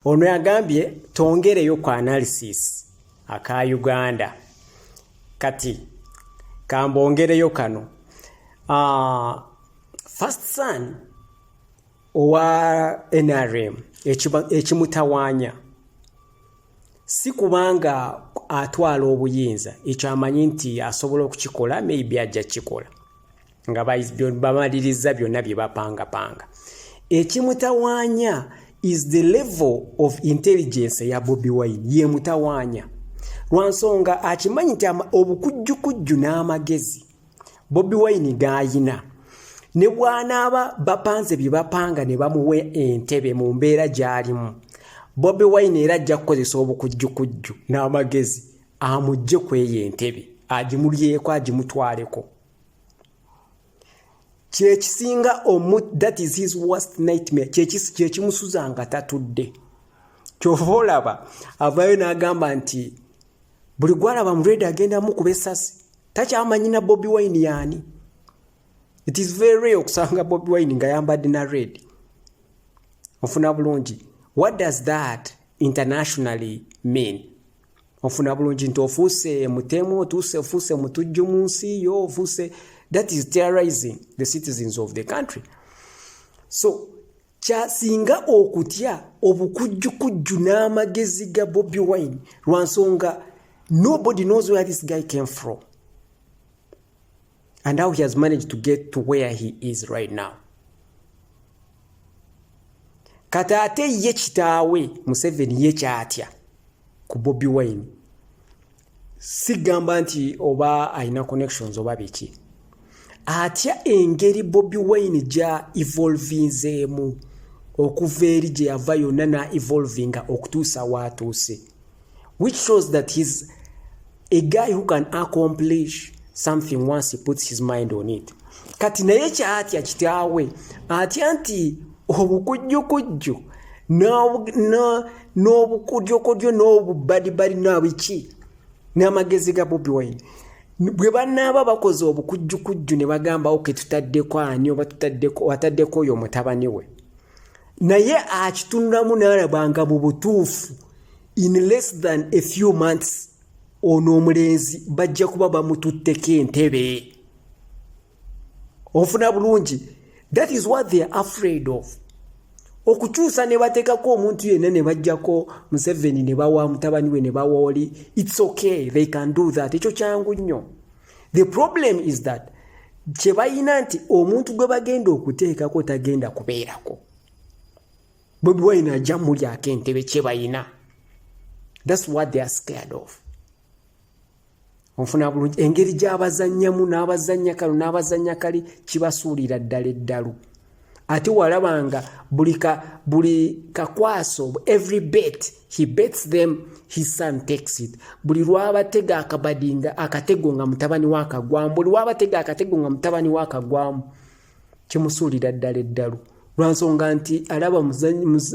ono yagambye tongereyo ku analysis aka Uganda kati kambongereyo kano first son owa NRM ekimutawanya si kubanga atwala obuyinza ekyo amanyi nti asobola okukikola maybe ajja kikola nga bamaliriza byonna bye bapanga ekimutawanya is the level of intelligence ya Bobi Wine ye mutawanya lwansonga akimanyi nti obukujjukujju n'amagezi Bobi Wine gayina ne bwanaaba bapanze bye bapanga ne bamuwe entebe mu mbeera gy'alimu Bobi Wine era ajja kukozesa obukujjukujju n'amagezi amujje kweyo entebe agimulyeko agimutwaleko kyekisinga that is his worst nightmare kyekimusuzanga tatudde kyova olaba avayo n'agamba nti buli gwalaba muredi agenda mukuba essasi takyamanyina Bobi Wine yaani. It is very rare okusanga Bobi Wine nga yambadde na red ofuna bulungi. What does that internationally mean? Ofuna bulungi nti ofuuse mutemu ofuuse mutujju mu nsi yo ofuuse. That is terrorizing the citizens of the country. So kyasinga okutya obukujjukujju n'amagezi ga Bobi Wine lwansonga nobody knows where this guy came from and how he has managed to get to where he is right now. Kata ate ye kitaawe Museveni ye kyatya ku Bobi Wine sigamba nti oba alina connections oba biki atya engeri Bobi Wine ja evolvinzeemu okuva eri gye yava yonna na evolvinga okutuusa waatuuse, which shows that he's a guy who can accomplish something once he puts his mind on it. Kati naye kyatya kitaawe atya nti obukujjukujju n'obukudyokodyo n'obubadibadi n'abiki n'amagezi ga Bobi Wine bwe banaaba bakoze obukujjukujju ne bagamba oke tutaddeko ani oba wataddeko oyo mutabani we naye akitunulamu n'alabanga mu butuufu in less than a few months ono omulenzi bajja kuba bamututteko entebe. Ofuna bulungi. That is what they are afraid of. Okukyusa ne bateekako omuntu yenna ne bajjako Museveni ne bawa mutabani we ne bawa Wali. It's okay, they can do that. Ekyo kyangu nnyo. The problem is that kye bayina nti omuntu gwe bagenda okuteekako tagenda kubeerako. Bobi Wine ajja mulyako entebe kye bayina. That's what they are scared of. Onfuna bulungi engeri gy'abazannyamu n'abazannya kalo n'abazannya kali kibasuulira ddala eddalu. Ate walabanga buli kakwaso every bet he bets them his son takes it. Buli lwabatega akabadinga akatego nga mutabani wakagwamu buli lwabatega akatego nga mutabani wakagwamu kimusuulira ddala eddalu. Lwansonga nti alaba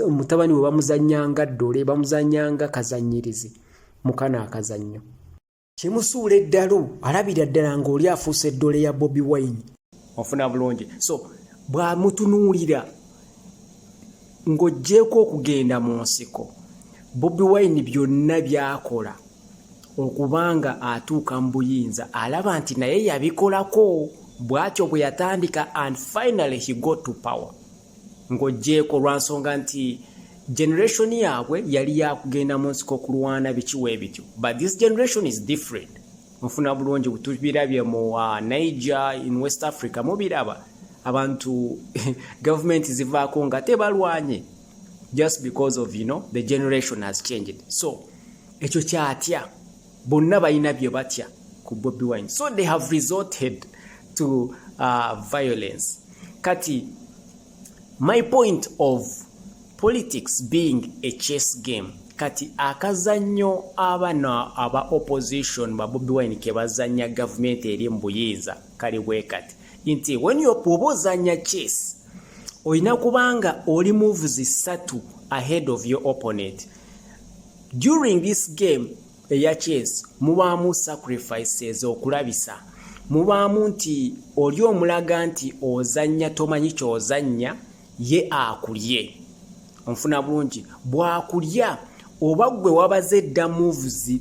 mutabani we bamuzannyanga ddole bamuzannyanga kazannyirizi mukana akazannyo kimusuula eddalu alabira ddala ng'oli afuuse eddole ya Bobi Wine. Ofuna bulungi. So bw'amutunuulira ng'oggyeko okugenda mu nsiko Bobi Wine byonna by'akola okubanga atuuka mu buyinza alaba nti naye yabikolako bw'atyo bwe yatandika and finally he got to power. Ng'oggyeko lwansonga nti generation yaabwe yali yakugenda mu nsiko kulwana bikiwe bityo, but this generation is different. Mufuna bulungi tubirabye mu Niger in West Africa mubiraba abantu government zivaako nga tebalwanye just because of the generation has changed. So ekyo kyatya bonna balina bye batya ku Bobi Wine, so they have resorted to violence. Kati my point of politics being a chess game, kati akazannyo abana aba opposition ba Bobi Wine ke bazanya government eri Buyiza kali bwekati inti when you opozanya chess oyina kubanga oli moves 3 ahead of your opponent. During this game ya chess mubamu sacrifices okulabisa mubamu nti oli omulaga nti ozanya tomanyi kyozanya ye akulye. onfuna bulungi bwakulya oba gwe wabaze dda moves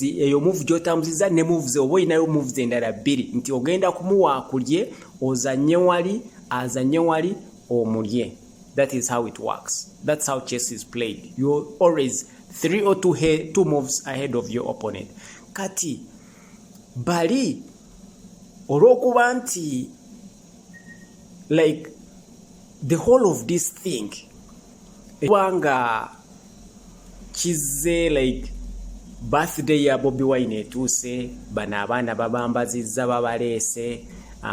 eyo move gyotambuziza ne moves oba inayo moves endala bbiri nti ogenda kumuwa akulye ozanye wali azanye wali omulye. That is how it works. That's how chess is played. You're always 3 or 2 moves ahead of your opponent. Kati bali olwokuba nti like the whole of this thing wanga kize like birthday ya Bobi Wine etuuse bana abaana babambazizza babalese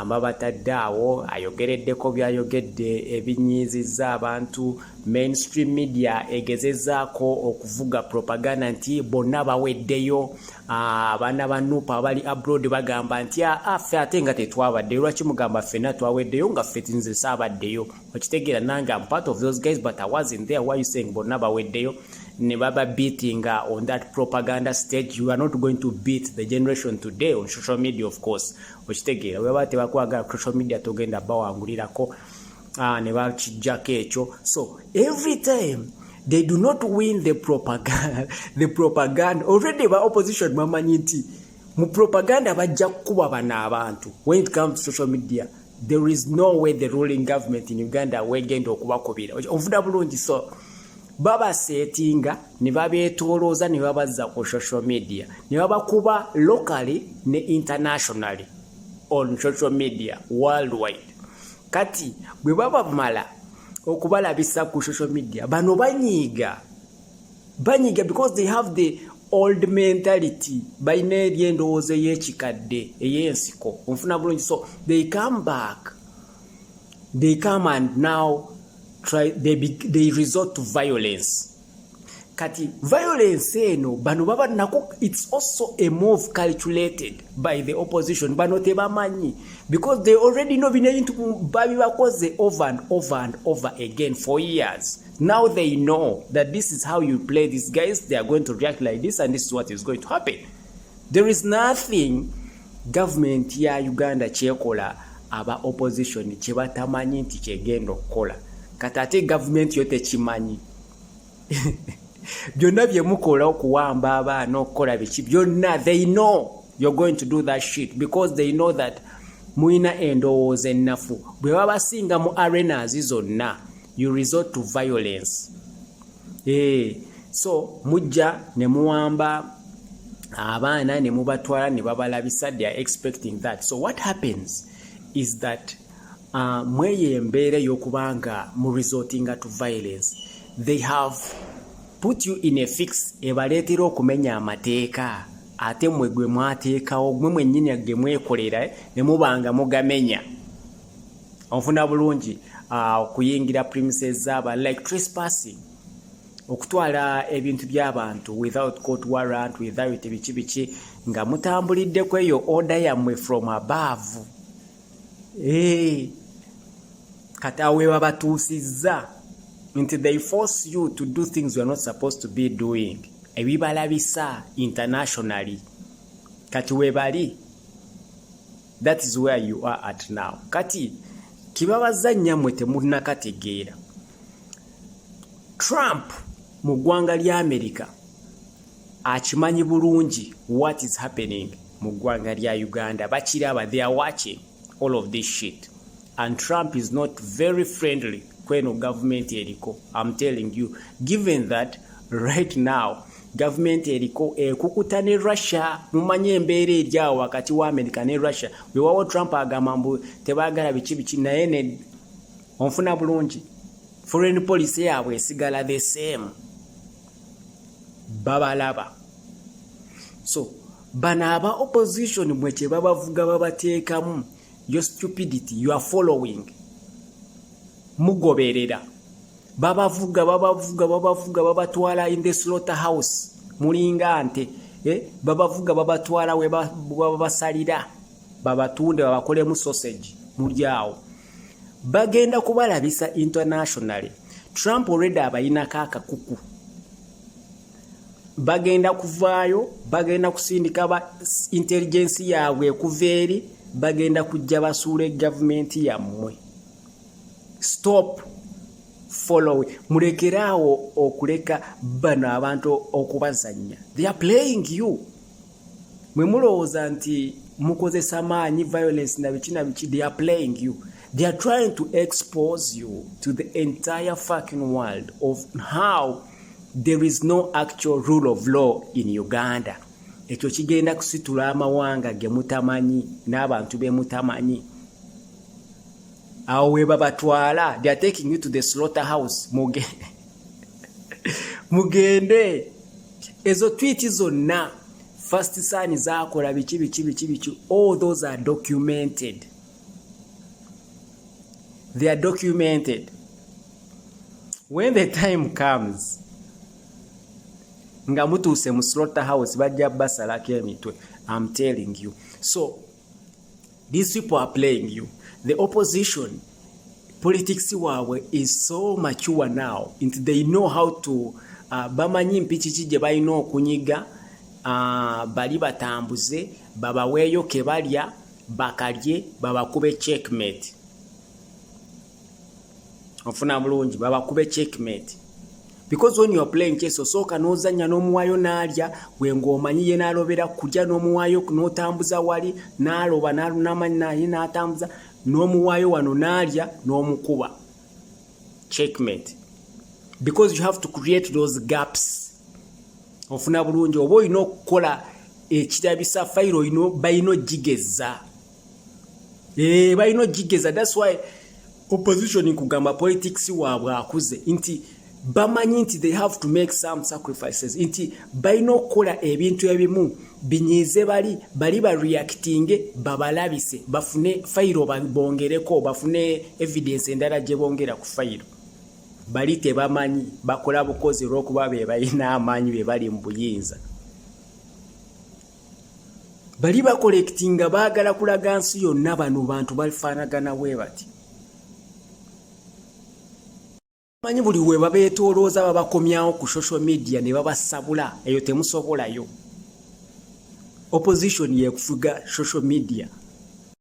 babataddeawo ayogereddeko byayogedde ebinyizizza abantu. Mainstream media egezezzaako okuvuga propaganda nti bonna baweddeyo. Abaana ba Nupa abali abroad bagamba nti ffe ate nga tetwabaddeyo. Lwaki mugamba ffenna twaweddeyo nga ffe nze saabaddeyo? Okitegeera nange I'm part of those guys but I wasn't there. Why you saying bonna baweddeyo? Ne baba beating on that propaganda stage. You are not going to beat the generation today on social media, of course. Okitegeera weba tebakwagala social media togenda bawangulirako ne bakijjako ekyo. So every time they do not win the propaganda already ba opposition bamanyi nti mu propaganda bajja kukuba bana abantu. When it comes to social media there is no way the ruling government in Uganda wegenda okubakubira onfuna bulungi. So baba settinga ne babeetolooza ne babazza ku social media ne babakuba locally ne internationally on social media worldwide. Kati bwe baba mala okubalabisa ku social media bano banyiga because they have the old mentality bayina eryendowooza ey'ekikadde ey'ensiko onfuna bulungi. So they come back, they come and now they resort to violence. Kati violence eno bano baba nako it's also a move calculated by the opposition. Bano tebamanyi because they already know bintu babi bakoze over and over again for years. Now they know that this is how you play these guys. They are going to react like this and this is what is going to happen. There is nothing government ya Uganda kyekola aba opposition kyebatamanyi nti kyegenda okukola. Katate government yote chimanyi. Byonna bye mukola okuwamba abaana okukola biki byonna they know you're going to do that shit because they know that muina endowooza ennafu. Bwe babasinga mu arenas zonna you resort to violence. So mujja ne muwamba abaana ne mubatwala ne babalabisa. They are expecting that. So what happens is that mweye embeere y'okubanga mu resorting to violence they have put you in a fix ebaleetera okumenya amateeka ate mmwe gwe mwateekawo mmwe mwennyini ge mwekolera ne mubanga mugamenya. Onfuna bulungi okuyingira premises z'aba like trespassing, okutwala ebintu by'abantu without court warrant, without biki nga mutambulidde ku eyo order yammwe from above. Kata we babatuusizza nti they force you to do things you are not supposed to be doing. Ebibalabisa internationally. Kati we bali. That is where you are at now. Kati kibabaza nnyamwe temunnakategeera. Trump mu ggwanga lya America akimanyi bulungi what is happening mu ggwanga lya Uganda. Bakiraba, they are watching all of this shit. And Trump is not very friendly kweno government eriko. I'm telling you, given that right now government eriko kukuta ne Russia, mumanye embeera eryawo wakati wa America ne Russia. Wewawo Trump agamba mbu tebaagala biki naye ne onfuna bulungi foreign policy yaabwe esigala the same. Babalaba. So bana aba opposition mwe kye babavuga babateekamu your stupidity you are following. Mugoberera. Babavuga babatwala in the slaughterhouse. Mulinga ante. Babavuga babatwala we babasalira. Babatunde babakolemu sausage. Mulyawo. Bagenda kubalabisa internationally. Trump already abayina kaka kuku. Bagenda kuvaayo, bagenda kusindika ba intelligence yaabwe kuveeri, bagenda kujja basuule government yammwe. Stop follow mulekeraawo okuleka bano abantu okubazanya. They are playing you. Mwe mulowooza nti mukozesa maanyi violence na biki they are playing you. They are trying to expose you to the entire fucking world of how there is no actual rule of law in Uganda. Ekyo kigenda kusitula amawanga ge mutamanyi n'abantu be mutamanyi. Awe babatwala, they are taking you to the slaughterhouse. Mugende. Ezo tweet zonna first sign zakola biki. All those are documented. They are documented. When the time comes, nga mutuse mu slaughterhouse bajja basalako emitwe. I'm telling you. So, these people are playing you. The opposition, politics wawe is so mature now. They know how to bamanyi mpiki je balina okunyiga bali batambuze babaweeyo ke balya bakalye babakube checkmate. Ofuna bulungi babakube checkmate. Because when you are playing chess osoka nozanya n'omuwayo n'alya wengo omanyiye n'alobera kujja n'omuwayo n'otambuza wali n'aloba n'amanyi naye n'atambuza n'omuwayo wano n'alya n'omukuba checkmate. Because you have to create those gaps. Ofuna bulungi oba olina okukola ekirabisa fayiro balina jigeza. Balina jigeza. That's why opposition kugamba politics waabwe akuze nti bamanyi nti they have to make some sacrifices. Nti balina okukola ebintu ebimu binyize bali ba reacting babalabise bafune fayiro bongereko bafune evidence endala gye bongera ku fayiro. Bali tebamanyi bakola bukozi lw'okuba be balina amaanyi be bali mu Buyinza. Bali ba collectinga baagala kulaga nsi yonna bano bantu balifaanagana bwe bati. Manyi buli we babeetoolooza babakomyawo ku social media ne babasabula eyo temusobolayo. Opposition yekufuga social media.